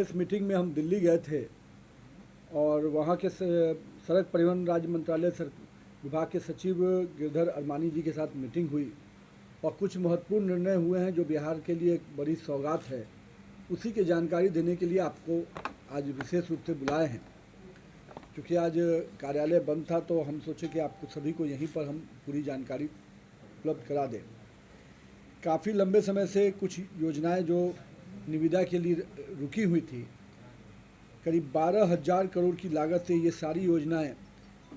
विशेष meeting में हम दिल्ली गए थे और वहाँ के सड़क परिवहन राज्य मंत्रालय विभाग के सचिव गिरधर अरमानी जी के साथ मीटिंग हुई और कुछ महत्वपूर्ण निर्णय हुए हैं जो बिहार के लिए एक बड़ी सौगात है। उसी की जानकारी देने के लिए आपको आज विशेष रूप से बुलाए हैं। क्योंकि आज कार्यालय बंद था तो हम सोचे कि आपको सभी को यहीं पर हम पूरी जानकारी उपलब्ध करा दें। काफ़ी लंबे समय से कुछ योजनाएं जो निविदा के लिए रुकी हुई थी, करीब 12,000 करोड़ की लागत से ये सारी योजनाएं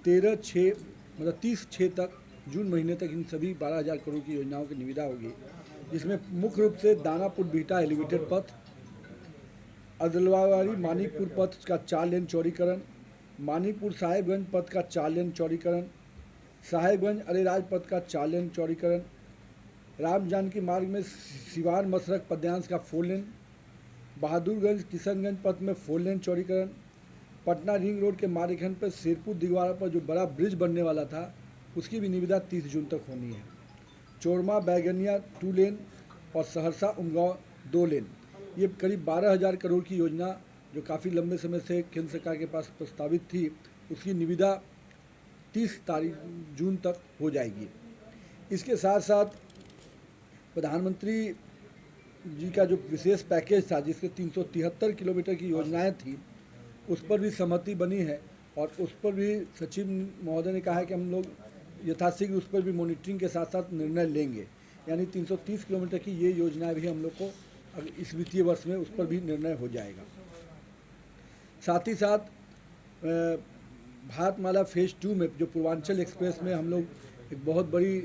30/6 तक, जून महीने तक इन सभी 12,000 करोड़ की योजनाओं की निविदा होगी, जिसमें मुख्य रूप से दानापुर बिहटा एलिवेटेड पथ, अदलवाड़ी मानिकपुर पथ का 4 लेन चौड़ीकरण, मानिकपुर साहेबगंज पथ का 4 लेन चौड़ीकरण, साहेबगंज अरेराज पथ का 4 लेन चौड़ीकरण, राम जानकी मार्ग में सिवान मसरक पद्यांश का 4 लेन, बहादुरगंज किशनगंज पथ में 4 लेन चौड़ीकरण, पटना रिंग रोड के मारेखंड पर सिरपुर दिगवाड़ा पर जो बड़ा ब्रिज बनने वाला था उसकी भी निविदा 30 जून तक होनी है। चोरमा बैगनिया 2 लेन और सहरसा उमगांव 2 लेन। ये करीब 12,000 करोड़ की योजना जो काफ़ी लंबे समय से केंद्र सरकार के पास प्रस्तावित थी, उसकी निविदा 30 जून तक हो जाएगी। इसके साथ साथ प्रधानमंत्री जी का जो विशेष पैकेज था, जिसके 373 किलोमीटर की योजनाएं थी, उस पर भी सहमति बनी है और उस पर भी सचिव महोदय ने कहा है कि हम लोग यथाशीघ्र उस पर भी मॉनिटरिंग के साथ साथ निर्णय लेंगे। यानी 330 किलोमीटर की ये योजनाएं भी हम लोग को इस वित्तीय वर्ष में उस पर भी निर्णय हो जाएगा। साथ ही साथ भारतमाला फेज़ 2 में जो पूर्वांचल एक्सप्रेस में हम लोग एक बहुत बड़ी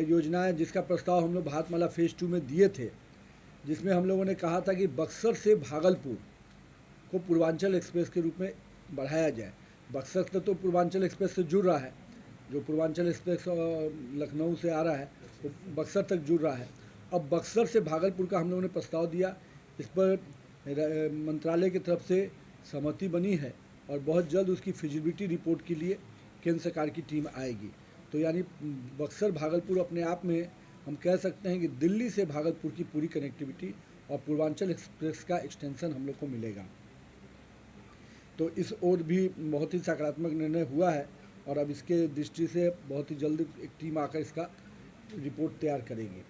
योजना है जिसका प्रस्ताव हम लोग भारतमाला फेज़ 2 में दिए थे, जिसमें हम लोगों ने कहा था कि बक्सर से भागलपुर को पूर्वांचल एक्सप्रेस के रूप में बढ़ाया जाए। बक्सर से तो पूर्वांचल एक्सप्रेस से जुड़ रहा है, जो पूर्वांचल एक्सप्रेस लखनऊ से आ रहा है वो बक्सर तक जुड़ रहा है। अब बक्सर से भागलपुर का हम लोगों ने प्रस्ताव दिया, इस पर मंत्रालय की तरफ से सहमति बनी है और बहुत जल्द उसकी फिजिबिलिटी रिपोर्ट के लिए केंद्र सरकार की टीम आएगी। तो यानी बक्सर भागलपुर अपने आप में हम कह सकते हैं कि दिल्ली से भागलपुर की पूरी कनेक्टिविटी और पूर्वांचल एक्सप्रेस का एक्सटेंशन हम लोग को मिलेगा। तो इस ओर भी बहुत ही सकारात्मक निर्णय हुआ है और अब इसके दृष्टि से बहुत ही जल्द एक टीम आकर इसका रिपोर्ट तैयार करेगी।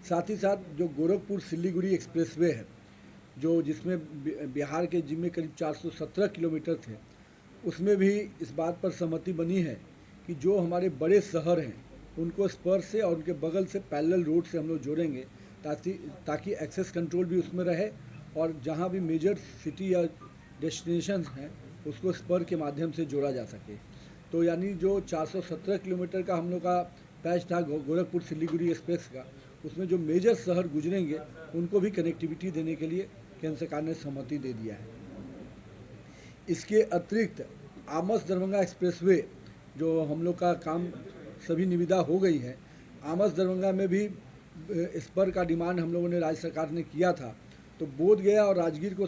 साथ ही साथ जो गोरखपुर सिलीगुड़ी एक्सप्रेसवे है, जो जिसमें बिहार के जिम्मे करीब 417 किलोमीटर थे, उसमें भी इस बात पर सहमति बनी है कि जो हमारे बड़े शहर हैं उनको स्पर से और उनके बगल से पैरेलल रोड से हम लोग जोड़ेंगे ताकि एक्सेस कंट्रोल भी उसमें रहे और जहाँ भी मेजर सिटी या डेस्टिनेशन हैं उसको स्पर के माध्यम से जोड़ा जा सके। तो यानी जो 417 किलोमीटर का हम लोग का पैच था गोरखपुर सिलीगुड़ी एक्सप्रेस का, उसमें जो मेजर शहर गुजरेंगे उनको भी कनेक्टिविटी देने के लिए केंद्र सरकार ने सहमति दे दिया है। इसके अतिरिक्त आमस दरभंगा एक्सप्रेसवे जो हम लोग का काम सभी निविदा हो गई है, आमस दरभंगा में भी स्पर का डिमांड हम लोगों ने राज्य सरकार ने किया था, तो बोधगया और राजगीर को